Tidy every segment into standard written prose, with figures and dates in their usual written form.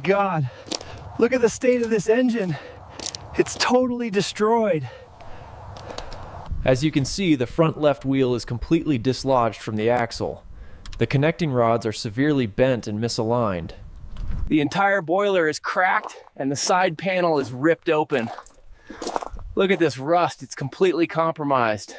God, look at the state of this engine. It's totally destroyed. As you can see, the front left wheel is completely dislodged from the axle. The connecting rods are severely bent and misaligned. The entire boiler is cracked and the side panel is ripped open. Look at this rust, it's completely compromised.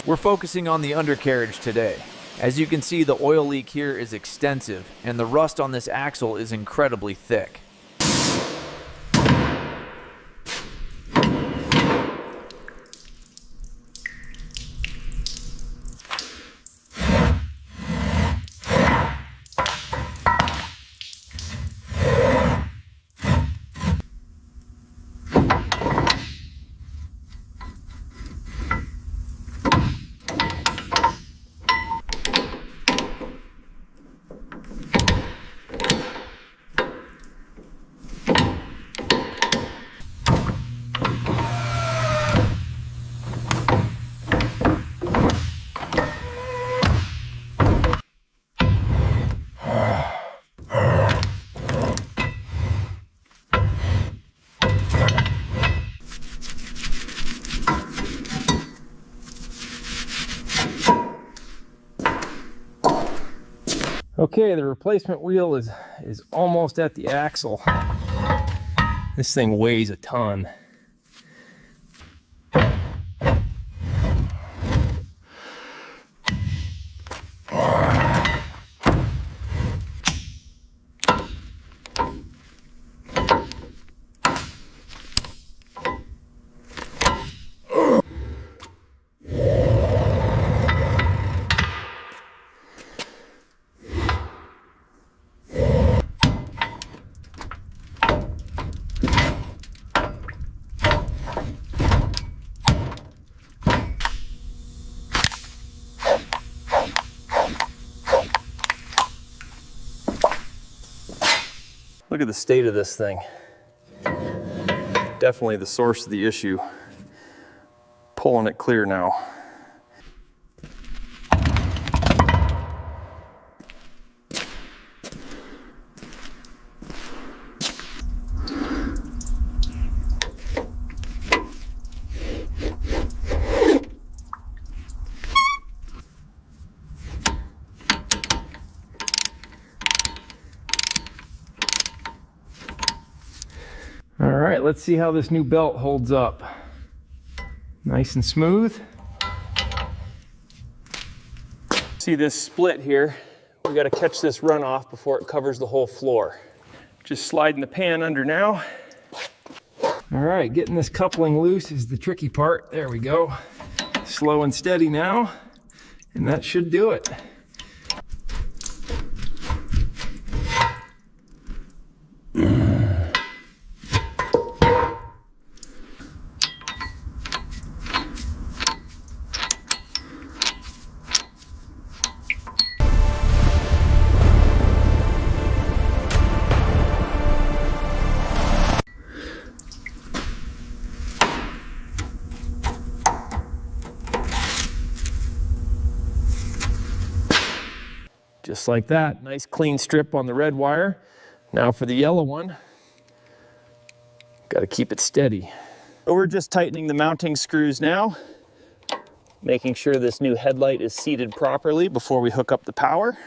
We're focusing on the undercarriage today. As you can see, the oil leak here is extensive, and the rust on this axle is incredibly thick. Okay, the replacement wheel is almost at the axle. This thing weighs a ton. Look at the state of this thing. Definitely the source of the issue. Pulling it clear now. All right, let's see how this new belt holds up. Nice and smooth. See this split here? We got to catch this runoff before it covers the whole floor. Just sliding the pan under now. All right, getting this coupling loose is the tricky part. There we go. Slow and steady now, and that should do it. Just like that, nice clean strip on the red wire. Now for the yellow one, got to keep it steady. So we're just tightening the mounting screws now, making sure this new headlight is seated properly before we hook up the power.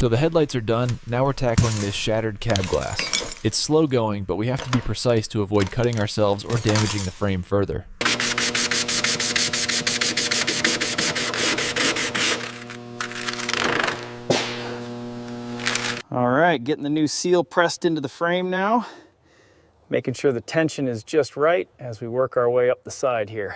So the headlights are done, now we're tackling this shattered cab glass. It's slow going, but we have to be precise to avoid cutting ourselves or damaging the frame further. All right, getting the new seal pressed into the frame now. Making sure the tension is just right as we work our way up the side here.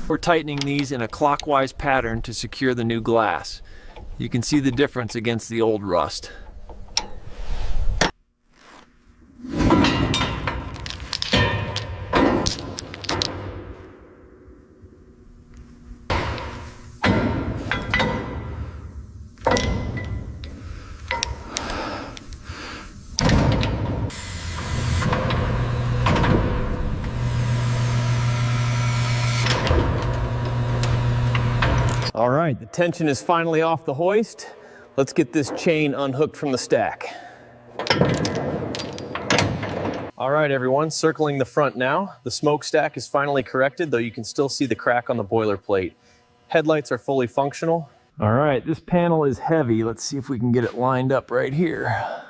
We're tightening these in a clockwise pattern to secure the new glass. You can see the difference against the old rust. All right, the tension is finally off the hoist. Let's get this chain unhooked from the stack. All right, everyone, circling the front now. The smokestack is finally corrected, though you can still see the crack on the boiler plate. Headlights are fully functional. All right, this panel is heavy. Let's see if we can get it lined up right here.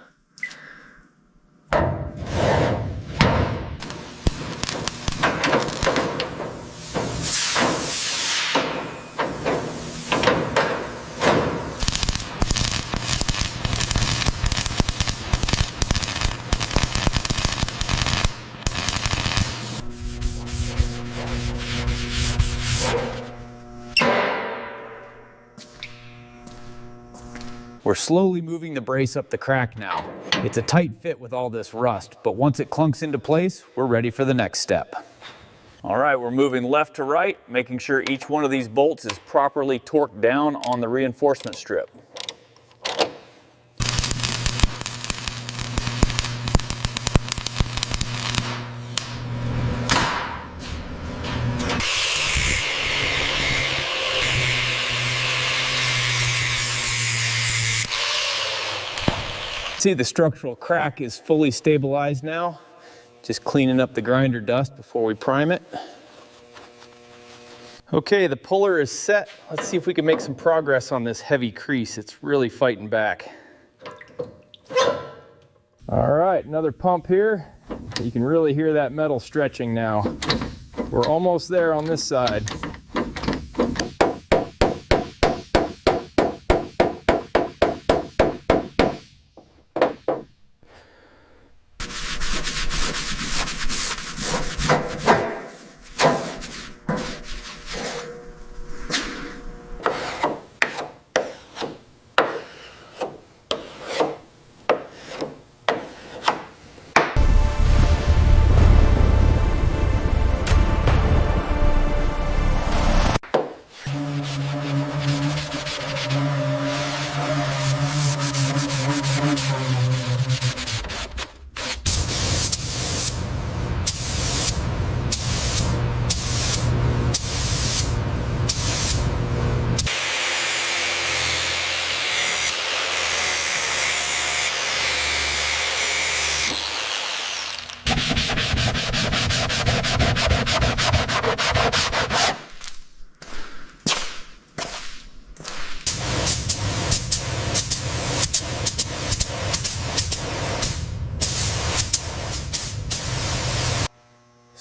We're slowly moving the brace up the crack now. It's a tight fit with all this rust, but once it clunks into place, we're ready for the next step. All right, we're moving left to right, making sure each one of these bolts is properly torqued down on the reinforcement strip. See, the structural crack is fully stabilized now. Just cleaning up the grinder dust before we prime it. Okay, the puller is set. Let's see if we can make some progress on this heavy crease. It's really fighting back. All right, another pump here. You can really hear that metal stretching now. We're almost there on this side.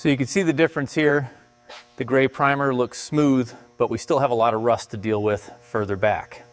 So you can see the difference here. The gray primer looks smooth, but we still have a lot of rust to deal with further back.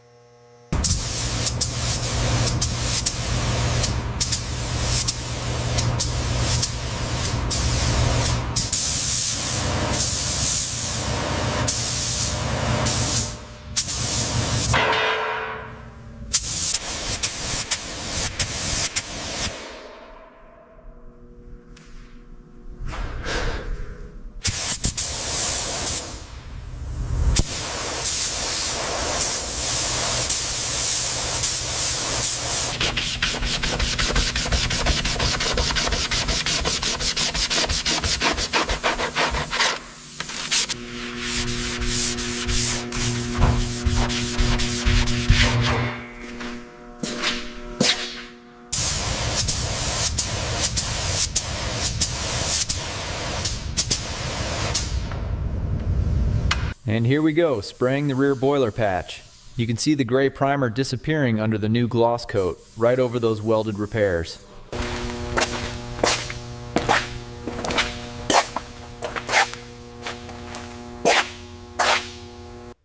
And here we go, spraying the rear boiler patch. You can see the gray primer disappearing under the new gloss coat, right over those welded repairs.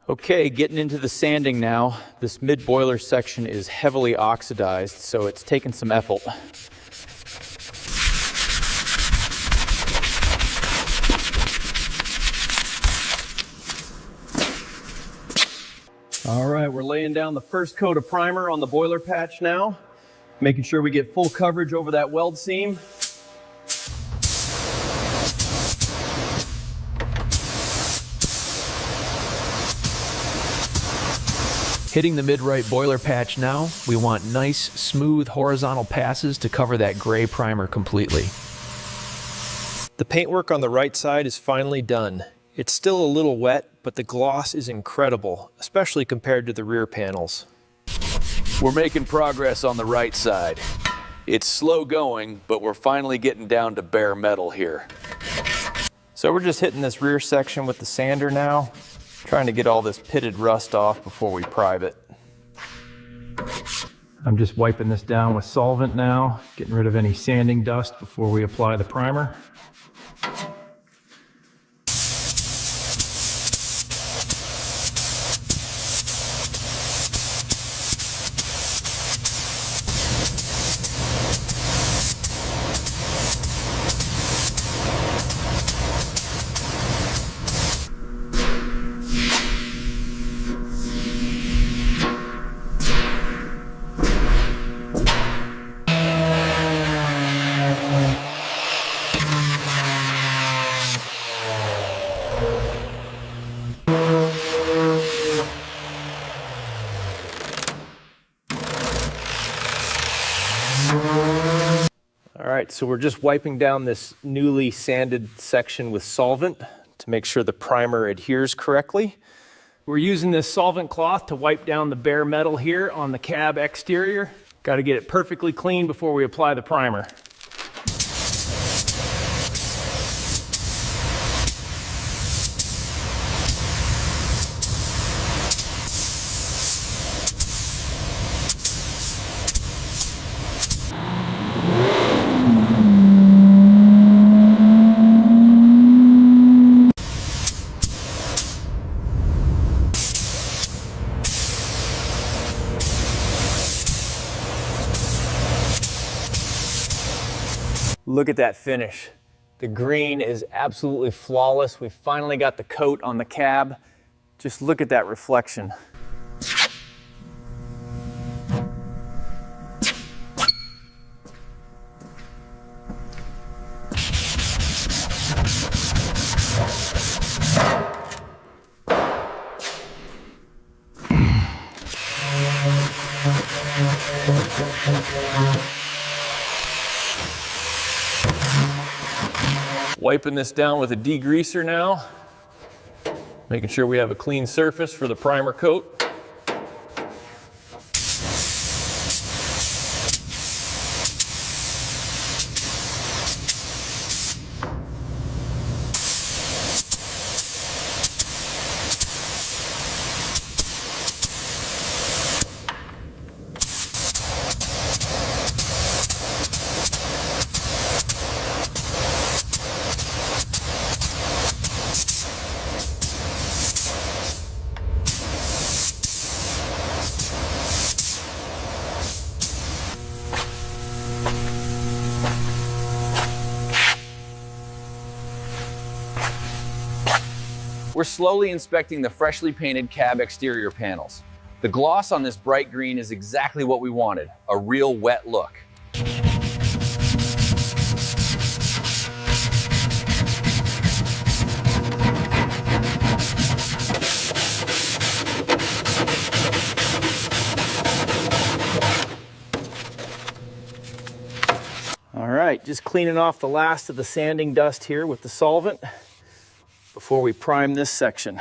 Okay, getting into the sanding now. This mid-boiler section is heavily oxidized, so it's taken some effort. All right, we're laying down the first coat of primer on the boiler patch now, making sure we get full coverage over that weld seam. Hitting the mid-right boiler patch now, we want nice, smooth, horizontal passes to cover that gray primer completely. The paintwork on the right side is finally done. It's still a little wet, but the gloss is incredible, especially compared to the rear panels. We're making progress on the right side. It's slow going, but we're finally getting down to bare metal here. So we're just hitting this rear section with the sander now, trying to get all this pitted rust off before we prive it. I'm just wiping this down with solvent now, getting rid of any sanding dust before we apply the primer. All right, so we're just wiping down this newly sanded section with solvent to make sure the primer adheres correctly. We're using this solvent cloth to wipe down the bare metal here on the cab exterior. Got to get it perfectly clean before we apply the primer. Look at that finish. The green is absolutely flawless. We finally got the coat on the cab. Just look at that reflection. Wiping this down with a degreaser now, making sure we have a clean surface for the primer coat. We're slowly inspecting the freshly painted cab exterior panels. The gloss on this bright green is exactly what we wanted, a real wet look. All right, just cleaning off the last of the sanding dust here with the solvent before we prime this section.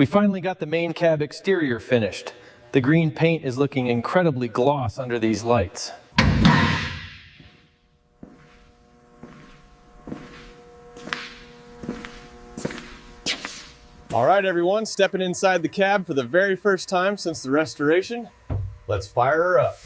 We finally got the main cab exterior finished. The green paint is looking incredibly gloss under these lights. All right, everyone, stepping inside the cab for the very first time since the restoration. Let's fire her up.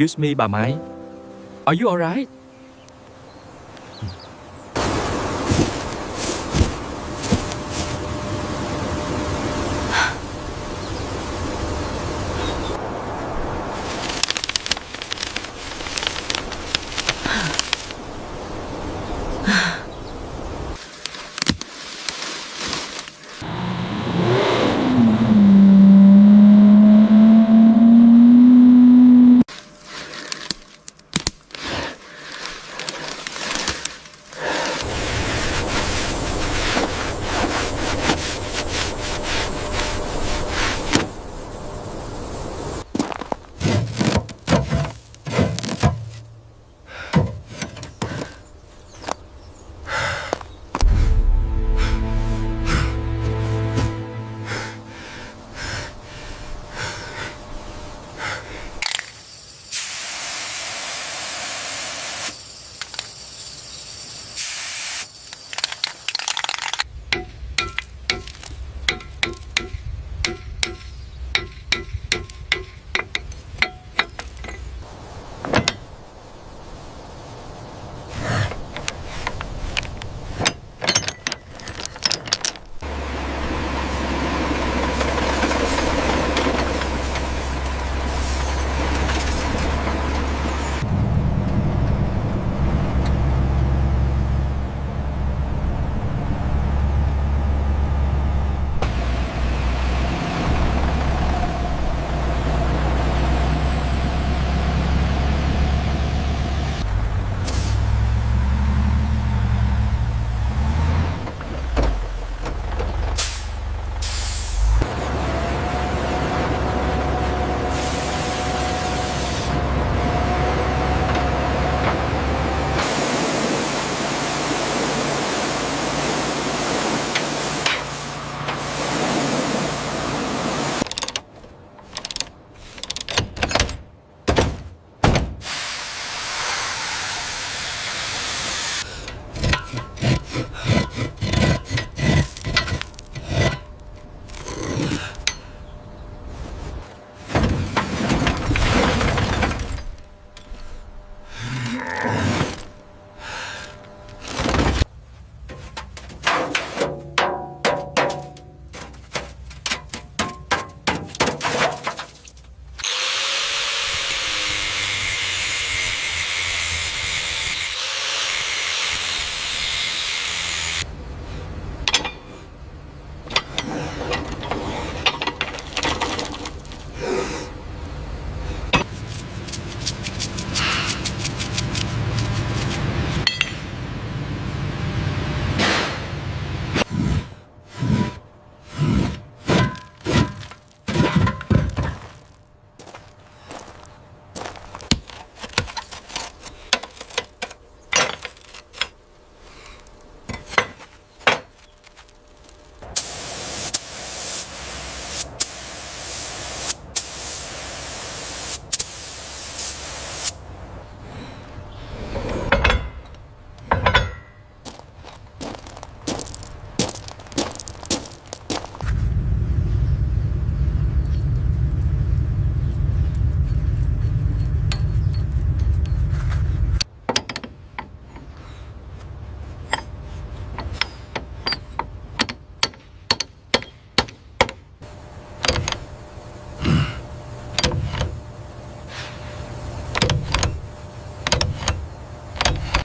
Excuse me, bà Mai. Are you alright?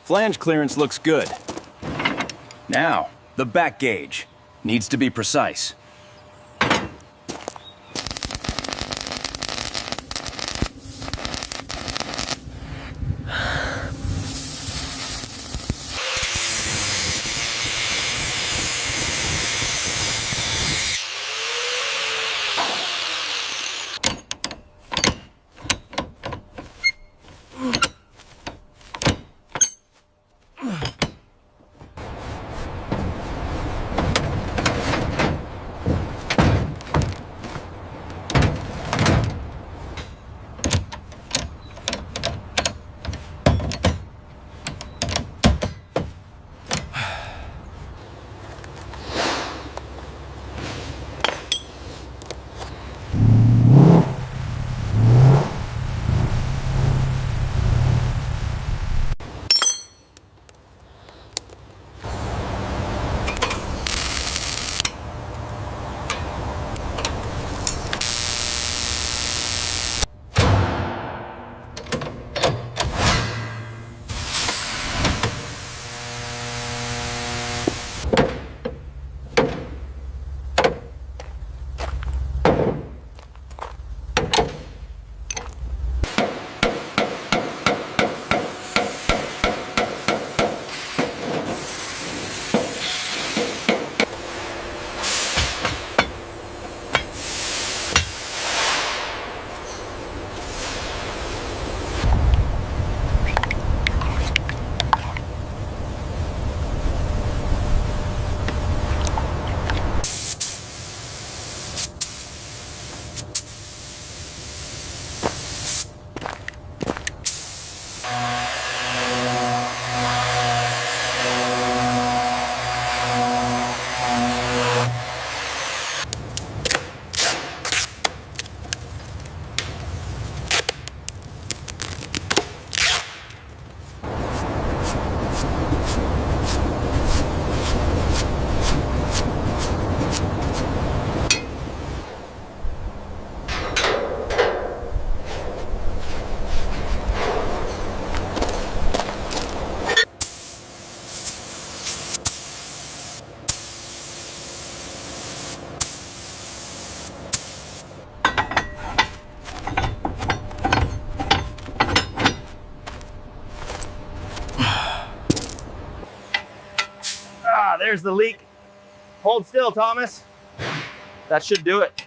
Flange clearance looks good. Now, the back gauge. Needs to be precise. There's the leak. Hold still, Thomas. That should do it.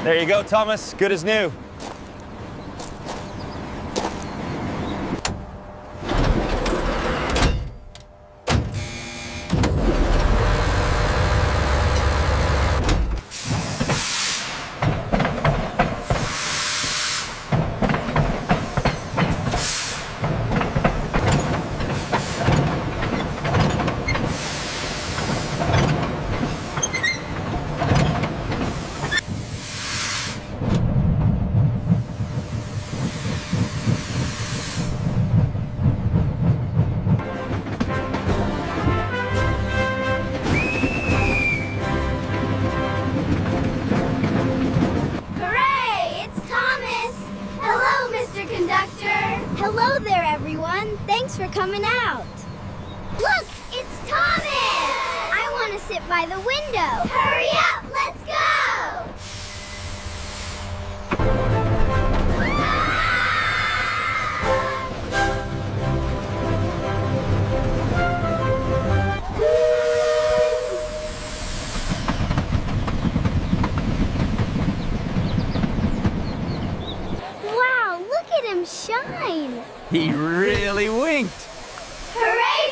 There you go, Thomas. Good as new. Hooray! It's Thomas! Hello, Mr. Conductor! Hello there, everyone. Thanks for coming out. Look, it's Thomas! I want to sit by the window. Hurry up! Let's go! Wow, look at him shine! He really winked. Hooray